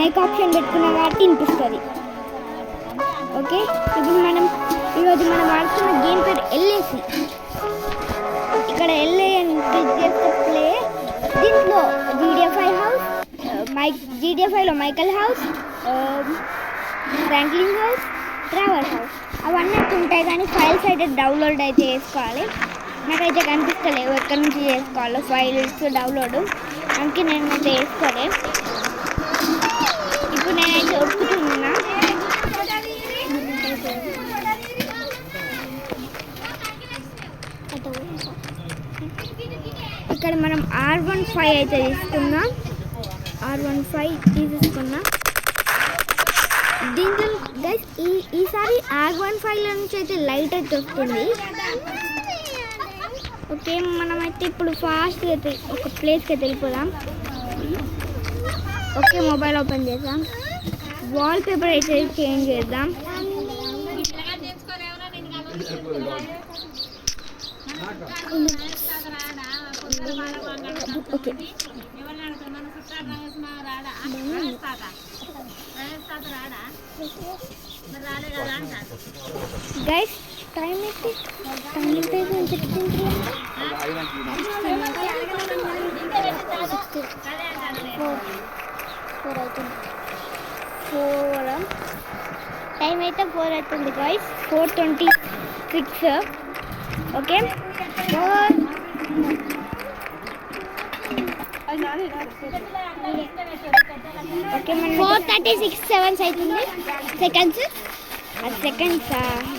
Mic option పెట్టుకున్నాం కాబట్టి వినిపిస్తుంది. ఓకే, ఇప్పుడు ఈరోజు మనం ఆడుతున్న గేమ్ పేరు ఎల్ఏసి. ఇక్కడ ఎల్ఏ అని క్లిక్ చేస్తే ప్లే. దీంట్లో జీడిఎఫ్ఐలో Michael house, Franklin house, travel house అవన్నీ ఉంటాయి. కానీ ఫైల్స్ అయితే డౌన్లోడ్ అయితే చేసుకోవాలి. నాకైతే కనిపిస్తలేవు ఎక్కడి నుంచి చేసుకోవాలో ఫైల్స్ డౌన్లోడ్, అందుకే నేనైతే చేసుకోలే. ఇప్పుడు నేనైతే ఒప్పుతున్నా. ఇక్కడ మనం R15 అయితే తీసుకున్నాం. R15 తీసేసుకున్నాం. దీంట్లో గైస్ ఈసారి R15 నుంచి అయితే లైట్ అయితే వస్తుంది. ఓకే, మనమైతే ఇప్పుడు ఫాస్ట్గా అయితే ఒక ప్లేస్కి అయితే వెళ్ళిపోదాం. ఓకే, మొబైల్ ఓపెన్ చేద్దాం. వాల్ పేపర్ అయితే చేంజ్ చేద్దాం. ఓకే, గైస్ టైం అయితే టైం అయితే 4 అవుతుంది గైస్, 4:26. ఓకే, 4:36 అవుతుంది. సెకండ్స్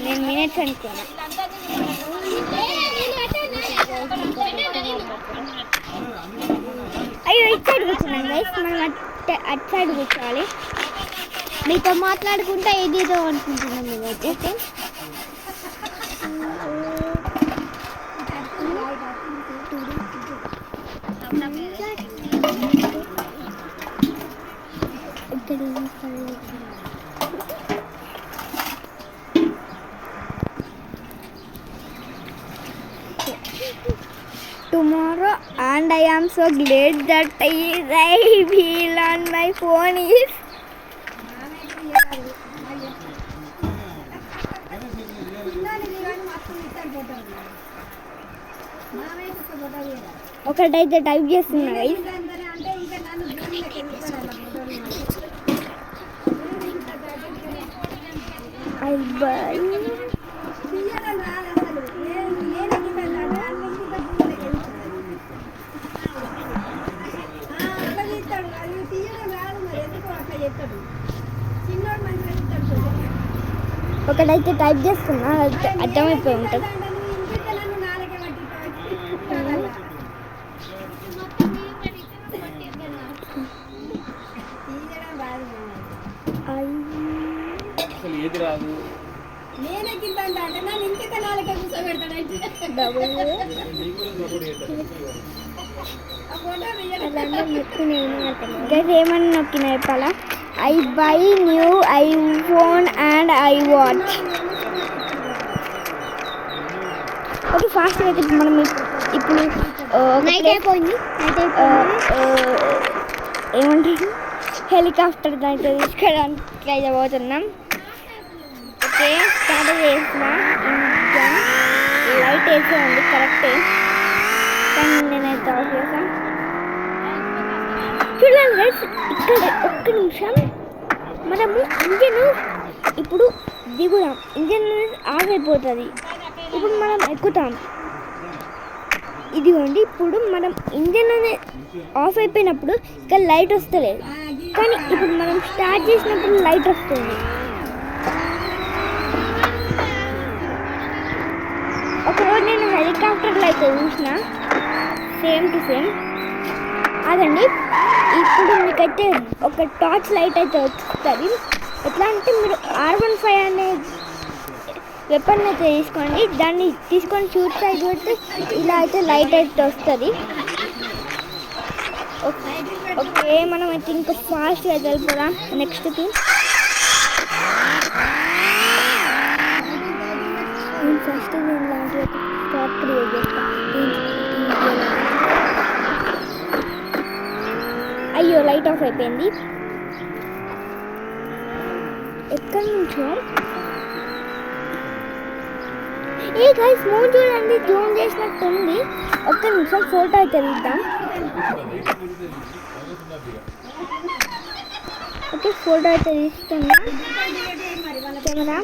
నేను మినిట్స్ అనుకున్నా. అయ్యో, ఇటు సైడ్ కూర్చున్నాం గైస్. మనం అటు సైడ్ కూర్చోవాలి. మీతో మాట్లాడుకుంటా ఏదేదో అనుకుంటున్నాం మేమైతే. Tomorrow, and I am so glad that I will on my phone is ఒకటైతే టైప్ చేస్తున్నా గైస్. బై ఒకటైతే టైప్ చేస్తున్నా, అర్థమైపోయి ఉంటుంది. ఏమన్నా నొక్కిన చెప్పాలా? I buy new iPhone and iWatch. Okay, ఫాస్ట్గా అయితే మనం ఇప్పుడు ఏమంటారు హెలికాప్టర్ అయితే తీసుకోవడానికి ట్రై చేయబోతున్నాం. ఓకే, స్టార్ట్ చేసిన ఇంజన్ లైట్ వేసే ఉంది కరెక్టే, కానీ నేనైతే ఆఫ్ చేసాను. చూడండి గైస్, ఇక్కడ ఒక్క నిమిషం మనము ఇంజన్ ఇప్పుడు దిగుదాం. ఇంజన్ ఆఫ్ అయిపోతుంది. ఇప్పుడు మనం ఎక్కుతాం. ఇదిగోండి, ఇప్పుడు మనం ఇంజన్ ఆఫ్ అయిపోయినప్పుడు ఇక్కడ లైట్ వస్తలేదు, కానీ ఇప్పుడు మనం స్టార్ట్ చేసినప్పుడు లైట్ వస్తుంది. ఒకరోజు నేను హెలికాప్టర్లో అయితే చూసిన, సేమ్ టు సేమ్. అదండి, ఇప్పుడు మీకైతే ఒక టార్చ్ లైట్ అయితే వస్తుంది. ఎట్లా అంటే మీరు R15 అనే వెపన్ అయితే తీసుకోండి, దాన్ని తీసుకొని షూట్ సైడ్ పెడితే ఇలా అయితే లైట్ అయితే వస్తుంది. ఓకే, మనం అయితే ఇంకా ఫాస్ట్గా వెళ్ళిపోదాం నెక్స్ట్కి. ఫస్ట్ ఇలాంటి స్టార్ట్ క్రియేట్ చేస్తాం. అయ్యో, లైట్ ఆఫ్ అయిపోయింది. ఎక్కడి నుంచో ఏ గైస్ మూన్ చూడండి జూమ్ చేసినట్టు ఉంది. ఒక్క నిమిషం ఫోటో అయితే తీద్దాం. ఓకే ఫోటో అయితే తీస్తున్నా కెమెరా.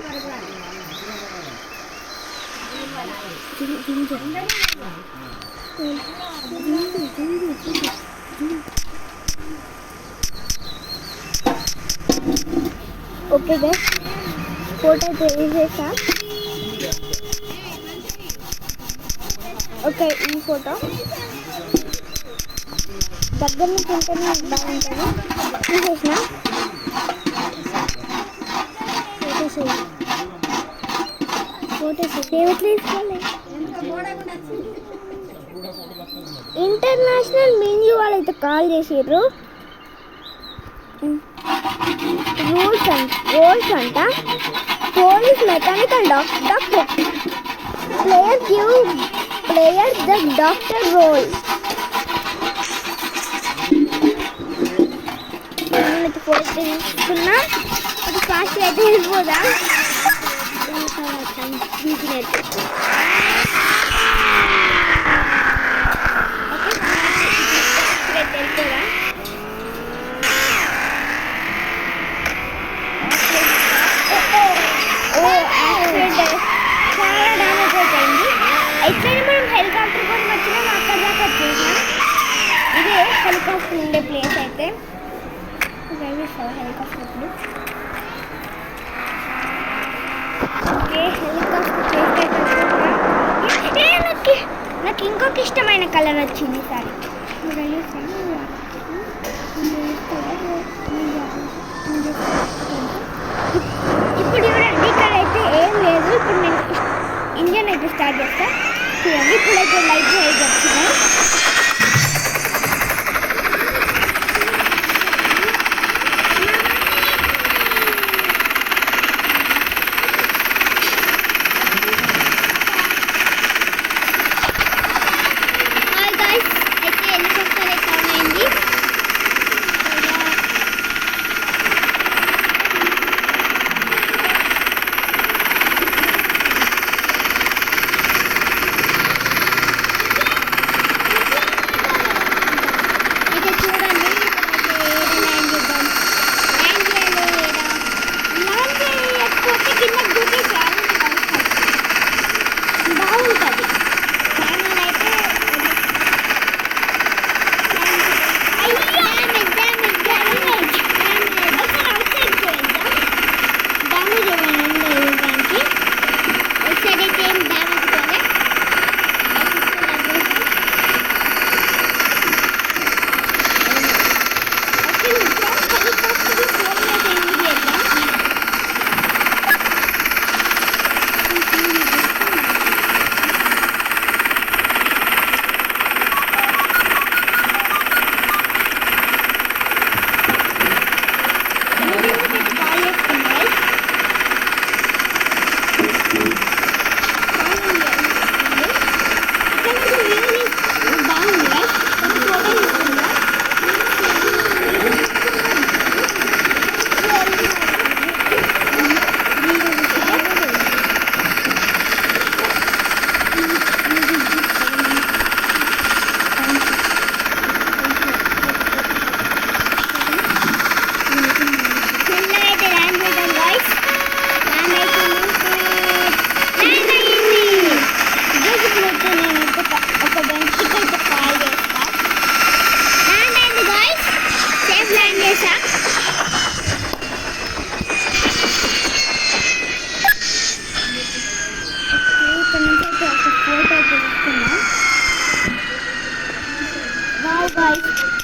ఓకే గైస్ ఫోటో అయితే తీసేసా. ఓకే ఈ ఫోటో దగ్గర నుంచి ఉంటేనే బాగుంటుంది. తీసేసిన ఫోటోస్ తీసుకోండి. ఇంటర్నేషనల్ మెన్యూ వాళ్ళైతే కాల్ చేసిర్రు. రోల్స్ అంట police mechanical doctor player the doctor role. Photo తీసుకున్నా అది ఫాస్ట్ అయితే వెళ్ళిపోదా. చాలా డ్యామేజ్ అయిపోయింది. ఎట్లయినా మనం హెలికాప్టర్ కోసం వచ్చినాం, అక్కడ దాకా వచ్చేసినాం. ఇదే హెలికాప్టర్ ఉండే ప్లేస్ అయితే హెలికాప్టర్ ఇప్పుడు. ఓకే హెలికాప్టర్ ప్లేస్ అయితే నాకు ఇంకొక ఇష్టమైన కలర్ వచ్చింది ఈసారి. ఇప్పుడు చూడండి ఇక్కడైతే ఏం లేదు. ఇప్పుడు నేను ఇంజన్ అయితే స్టార్ట్ చేస్తా చూడండి. ఇప్పుడైతే లైట్ అయితే వచ్చినాయి.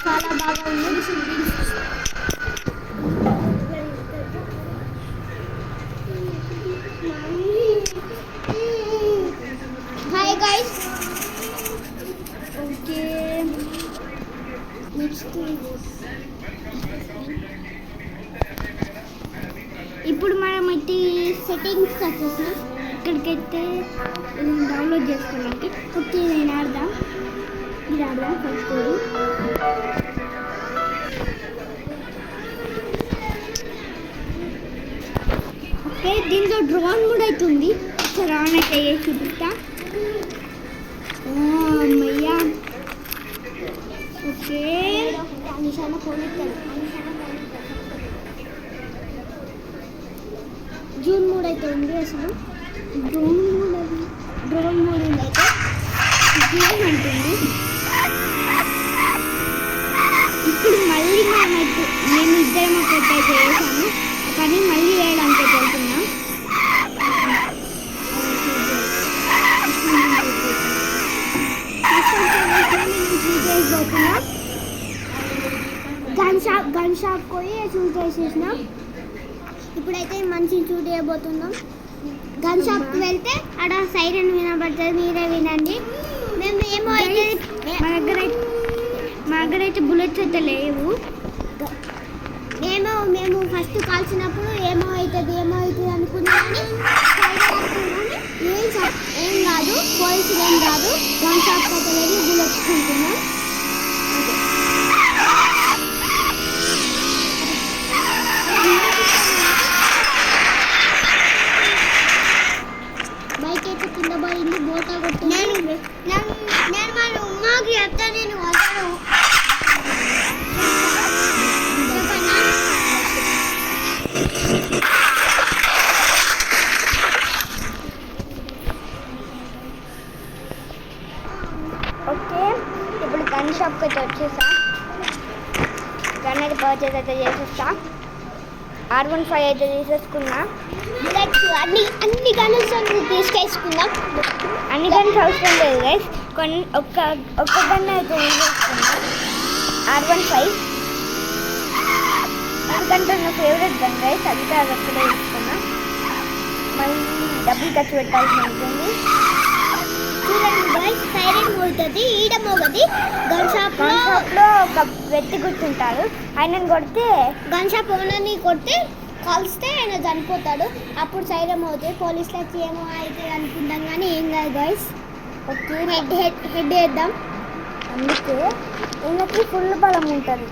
చాలా బాగా ఉంది. Hi guys. ఓకే నెక్స్ట్ ఇప్పుడు మనం అయితే సెట్టింగ్స్ వచ్చేసి ఇక్కడికైతే డౌన్లోడ్ చేసుకోవడానికి. ఓకే నేను ఆడదాం, ఇది ఆడదాం ఫస్ట్. దీంట్లో డ్రోన్ కూడా అవుతుంది. ఒకసారి ఆన్ అయితే చూపిస్తా. అమ్మయ్యా. ఓకే జూన్ 3 అయితే ఉంది. అసలు డ్రోన్ మోడ్ అయితే జూన్ అంటుంది. ఇప్పుడు మళ్ళీ మేము ఇద్దరం ఒకటి చేసాము, కానీ మళ్ళీ వేయడానికి వెళ్తున్నాం. గన్ షాప్ పోయి షూట్ చేసేసినాం. ఇప్పుడైతే మంచిగా షూట్ చేయబోతున్నాం. గన్ షాప్కి వెళ్తే అక్కడ సైరన్ వినబడుతుంది, మీరే వినండి. మేము ఏమో అయితే మా దగ్గర అయితే బుల్లెట్స్ అయితే లేవు. మేము ఫస్ట్ కాల్చినప్పుడు ఏమో అవుతుంది అనుకున్నాం, ఏం కాదు, పోలీసులు ఏం కాదు. గన్ షాప్ అయితే వెళ్ళి బుల్లెట్స్ తింటున్నాం. బైక్ అయితే కింద పడింది, బోటా కొట్టి నేను మన ఉమ్మాకి చెప్తా. నేను వదలను. ఓకే, ఇప్పుడు గన్ షాప్కి అయితే వచ్చేసా. గన్ అయితే పర్చేస్ అయితే చేసేస్తా. R15 అయితే తీసేసుకున్నా. అన్ని గన్స్ తీసుకేసుకుందాం. అన్ని గన్స్ అవసరం లేదు గైస్, కొన్ని ఒక్క గన్ అయితే తీసేసుకున్నా. R15 ఎందుకంటే నా ఫేవరెట్ గన్ గైస్, అందుకే అది అక్కడే తీసుకున్నా. మళ్ళీ డబ్బులు ఖర్చు పెట్టాల్సి ఉంటుంది. చూడండి గైస్, సైరన్ మోగుతుంది, ఈడ మోగది. గన్ షాప్లో ఒక వ్యక్తి కూర్చుంటాడు. ఆయనను కొడితే గన్ షాప్ ఓనర్ని కొడితే కాల్స్తే ఆయన చనిపోతాడు. అప్పుడు సైరన్ అవుతుంది. పోలీసులకి ఏమో అయితే అనుకుంటాం, కానీ ఏం కాదు గైస్. ఓకే, హెడ్ వేద్దాం. అందుకే ఈయనకి ఫుల్ బలం ఉంటుంది.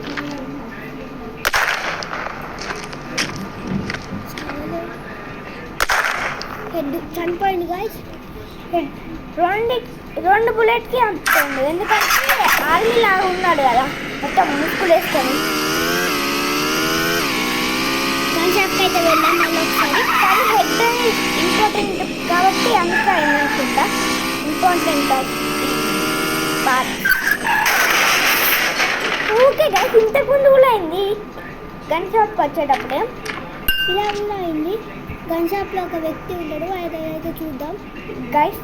హెడ్ చనిపోయింది గైస్. రెండు బుల్లెట్కి అంటుంది, ఎందుకంటే ఆర్మీ లాగా ఉన్నాడు కదా, మొత్తం ముక్కులు వేసుకొని. గన్షాప్కి అయితే వెళ్ళాం మళ్ళీ ఒకసారి, కానీ హెడ్ ఇంపార్టెంట్ కాబట్టి అంతా అయిందనుకుంటా. Important part. ఓకే గైస్, ఇంతకుముందు కూడా అయింది గన్ షాప్కి వచ్చేటప్పుడే, ఇలా కూడా అయింది. గన్ షాప్లో ఒక వ్యక్తి ఉంటాడు, అయితే చూద్దాం గైస్.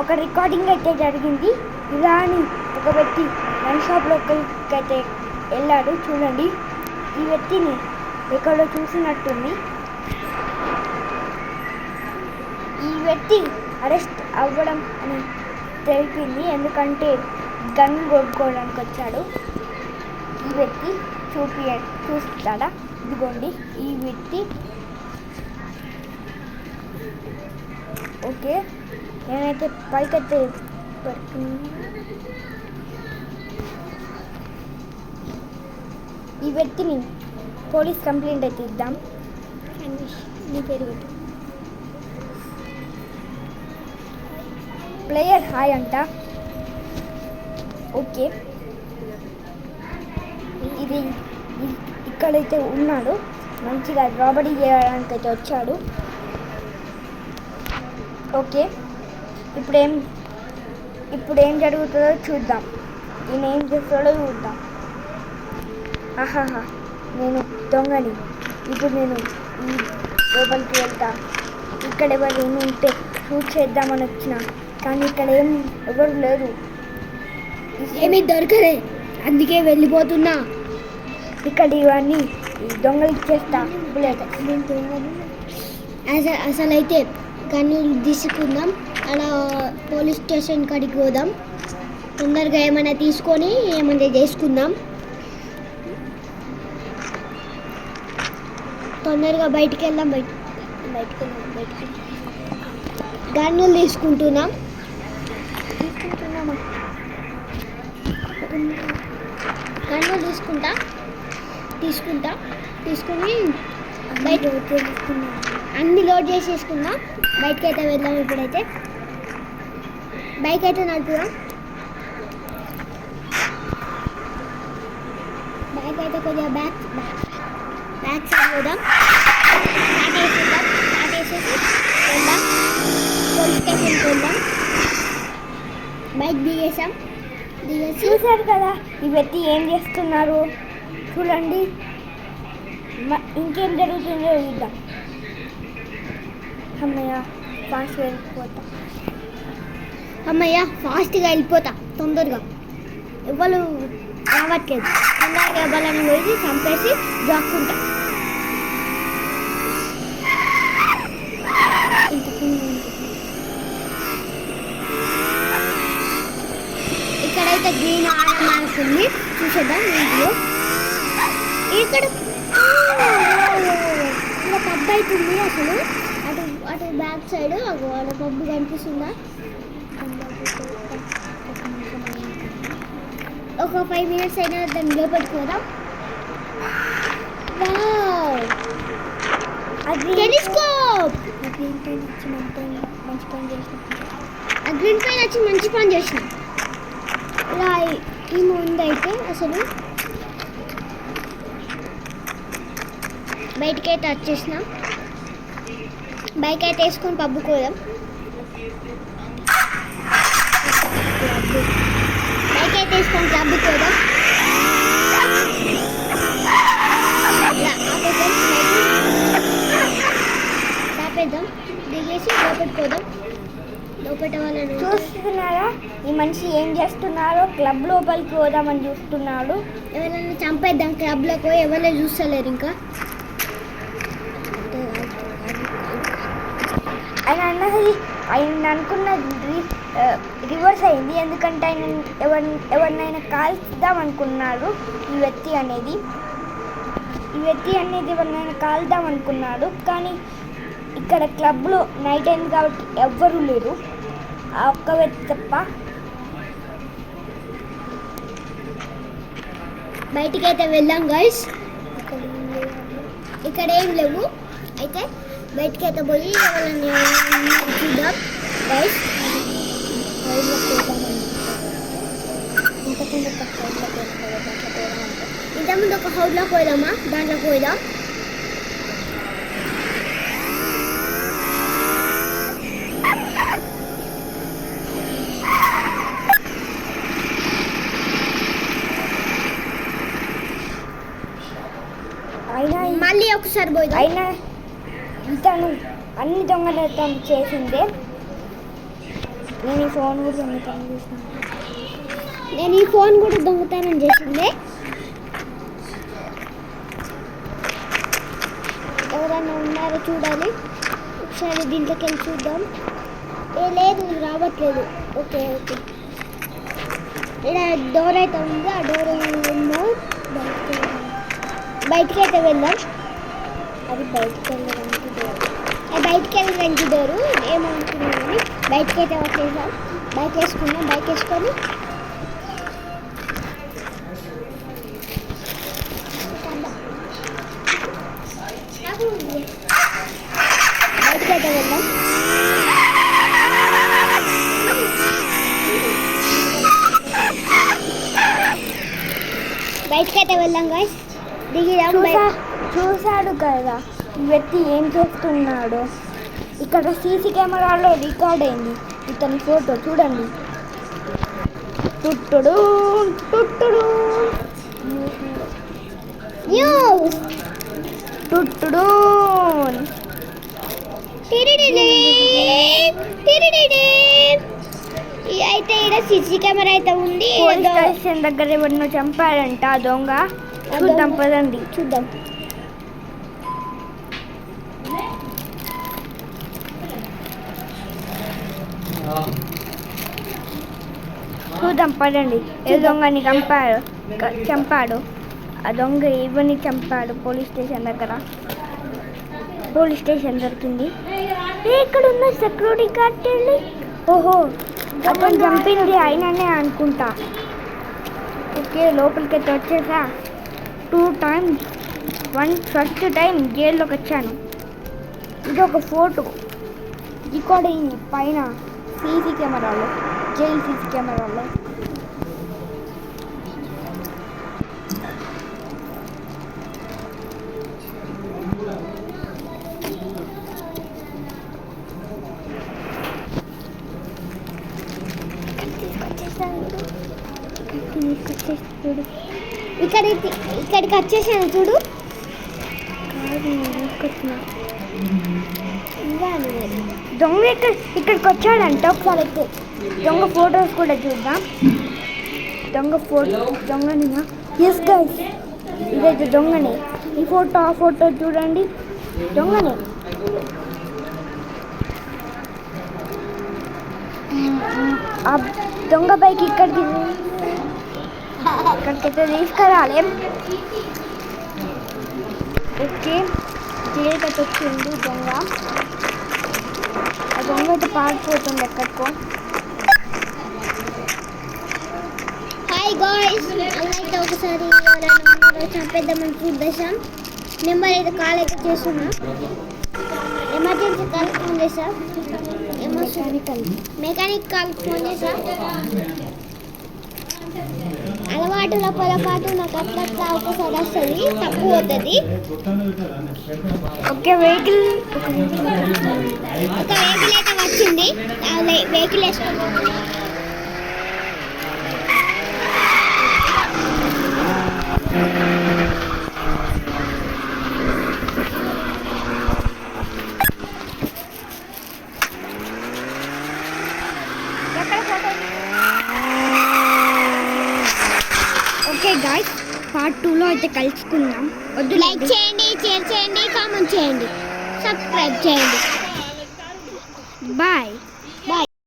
ఒక రికార్డింగ్ అయితే జరిగింది. ఇలా అని ఒక వ్యక్తి గన్ షాప్లోకి అయితే వెళ్ళాడు. చూడండి, ఈ వ్యక్తిని ఎక్కడో చూసినట్టుంది. ఈ వ్యక్తి అరెస్ట్ అవ్వడం అని తెలిపింది, ఎందుకంటే గన్ కొనుక్కోవడానికి వచ్చాడు. ఈ వ్యక్తి చూస్తాడా? ఇదిగోండి ఈ వ్యక్తి. ఓకే, నేనైతే పైకైతే ఈ వ్యక్తిని పోలీస్ కంప్లైంట్ అయితే ఇద్దాం. నీ పేరు పెట్టి ప్లేయర్ హాయ్ అంట. ఓకే, ఇది ఇక్కడైతే ఉన్నాడు, మంచిగా రాబరీ చేయడానికి అయితే వచ్చాడు. ఓకే, ఇప్పుడు ఏం జరుగుతుందో చూద్దాం. ఈయన ఏం చేస్తాడో చూద్దాం. ఆహాహా, నేను దొంగని. ఇప్పుడు నేను ఈ లోపలికి వెళ్తా. ఇక్కడ ఎవరు ఉంటే షూట్ చేద్దామని వచ్చిన, కానీ ఇక్కడ ఎవరు లేరు, ఏమీ దొరకలే, అందుకే వెళ్ళిపోతున్నా. ఇక్కడ ఇవన్నీ దొంగలు ఇచ్చేస్తా. అసలైతే గన్నులు తీసుకుందాం, అలా పోలీస్ స్టేషన్ కాడికి పోదాం. తొందరగా ఏమైనా తీసుకొని ఏమైనా చేసుకుందాం. తొందరగా బయటికి వెళ్దాం. బయటికి గన్నులు తీసుకుంటున్నామా గన్నులు తీసుకుంటా తీసుకొని బయట అన్ని లోడ్ చేసేసుకుందాం. బయటకి అయితే వెళ్దాం. ఇప్పుడైతే బైక్ అయితే నడుపుదాం. బైక్ అయితే కొద్దిగా బ్యాక్ సైడ్ పోదాం. స్టార్ట్ వేసేసి వెళ్దాం. పోలీస్ స్టేషన్కి వెళ్దాం. బైక్ దిగేసి చూసారు కదా ఈ వ్యక్తి ఏం చేస్తున్నారు చూడండి. ఇంకేం జరుగుతుందో చూద్దాం. ఫాస్ట్గా వెళ్ళిపోతా తొందరగా. ఎవరు రావట్లేదు. తొందరగా ఎవరైనా పోయి చంపేసి జాక్కుంటా. ఇక్కడైతే గ్రీన్ ఆరం అనుకుంది. చూసేద్దాం వీడియో. ఇక్కడ పబ్ అవుతుంది. అసలు అటు అటు బ్యాక్ సైడ్ వాళ్ళ పబ్బు కనిపిస్తుందా? ఒక 5 minutes అయినా దాన్ని లోపలికి పోదాం. టెలిస్కోప్ గ్రీన్ పైన వచ్చి మంచి పని చేసిన. ఇలా ఈ ముందైతే అసలు బయటకైతే వచ్చేసిన. బైక్ అయితే వేసుకొని పబ్బుకి పోదాం. బైక్ అయితే వేసుకొని క్లబ్కి పోదాం. ఆపేద్దాం. దిగేసి లోపలికి పోదాం. లోపల వాళ్ళని చూస్తున్నారా? ఈ మనిషి ఏం చేస్తున్నారో? క్లబ్ లోపలికి పోదామని చూస్తున్నాడు. ఎవరైనా చంపేద్దాం క్లబ్లోకి పోయి. ఎవరైనా చూస్తలేరు ఇంకా. ఆయన అనుకున్నది రివర్స్ అయింది. ఎందుకంటే ఆయన ఎవరినైనా కాల్చుదాం అనుకున్నాడు. ఈ వ్యక్తి అనేది ఎవరినైనా కాల్దాం అనుకున్నాడు. కానీ ఇక్కడ క్లబ్లో నైట్ అయింది కాబట్టి ఎవ్వరూ లేరు, ఆ ఒక్క వ్యక్తి తప్ప. బయటికి అయితే వెళ్ళాం గైస్. ఇక్కడ ఏం లేవు. అయితే బయటికి అయితే పోయి ఎవరైనా చూద్దాం గైస్. ఇంతకుముందు ఒక హౌస్లోకి పోదామా? దాంట్లోకి పోదాం. మళ్ళీ ఒకసారి పోయి అయినా ఇతను అన్ని దొంగతనం చేసిందే. నేను ఈ ఫోన్ కూడా దొంగతనం చేసిందే. ఎవరైనా ఉన్నారో చూడాలి. ఒకసారి దీంట్లోకి వెళ్ళి చూద్దాం. లేదు రావట్లేదు. ఓకే ఇక్కడ డోర్ అయితే ఉంది. ఆ డోర్ ఏమో బయటికి అయితే వెళ్దాం. అది బయటికి వెళ్ళడానికి డోరు ఏమనుకున్నాను కానీ బయటికి అయితే వచ్చేసాం. బైక్ వేసుకున్నాం. బైక్ వేసుకొని బయటికి అయితే వెళ్దాం. బయటికి అయితే వెళ్దాం గాయ్స్. దిగిదాం. చూశాడు కదా ఈ వ్యక్తి ఏం చేస్తున్నాడు. ఇక్కడ సీసీ కెమెరాలో రికార్డ్ అయింది ఇతని ఫోటో. చూడండి. టుట్టుడు టుట్టుడు న్యూస్ టుట్టుడు. అయితే ఇక్కడ సీసీ కెమెరా అయితే ఉంది. పోలీస్ స్టేషన్ దగ్గర ఎవరినో చంపాడంట ఆ దొంగ. చూద్దాం పదండి. చూద్దాం పదండి. ఏ దొంగని చంపాడు. ఆ దొంగ ఎవరిని చంపాడు? పోలీస్ స్టేషన్ దగ్గర. పోలీస్ స్టేషన్ దొరికింది. ఇక్కడ ఉన్న సెక్యూరిటీ గార్డ్ వెళ్ళి ఓహో అతను చంపింది అయిననే అనుకుంటా. ఓకే లోపలికి అయితే వచ్చేసా 2 times. ఫస్ట్ టైం జైల్లోకి వచ్చాను. ఇది ఒక ఫోటో రికార్డ్ అయింది పైన సీసీ కెమెరాలో, జైలు సీసీ కెమెరాలో. చూడు ఇక్కడికి వచ్చేసాను చూడు. దొంగ ఇక్కడికి వచ్చాడంటే ఒకసారి అయితే దొంగ ఫొటోస్ కూడా చూద్దాం. దొంగని ఎస్ గైస్, ఇదైతే దొంగని. ఈ ఫోటో ఆ ఫోటో చూడండి, దొంగని. ఆ దొంగ బైక్ ఇక్కడికైతే తీసుకురాలి. ఓకే, జైలుకి వచ్చిండు దొంగ. ఆ దొంగ అయితే పారిపోతుంది ఎక్కడికో. హాయ్ గాయ్స్, అలాగే ఒకసారి ఎవరైనా ఉన్నారో చంపేద్దామని చూద్దాం. నెంబర్ అయితే కాల్ అయితే చేస్తున్నా. ఎమర్జెన్సీ కాల్ ఫోన్ చేసా, మెకానిక్ కాల్ ఫోన్ చేసా. అలవాటుల పొరపాటు నాకు అట్లా ఒకసారి వస్తుంది, తప్పు అవుతుంది. ఓకే, వెహికల్ అయితే వచ్చింది. వెహికల్ వేసుకోండి. ఓకే గాయ్స్, పార్ట్ 2లో అయితే కలుసుకుందాం. లైక్ చేయండి, షేర్ చేయండి, కామెంట్ చేయండి, సబ్స్క్రైబ్ చేయండి. బాయ్.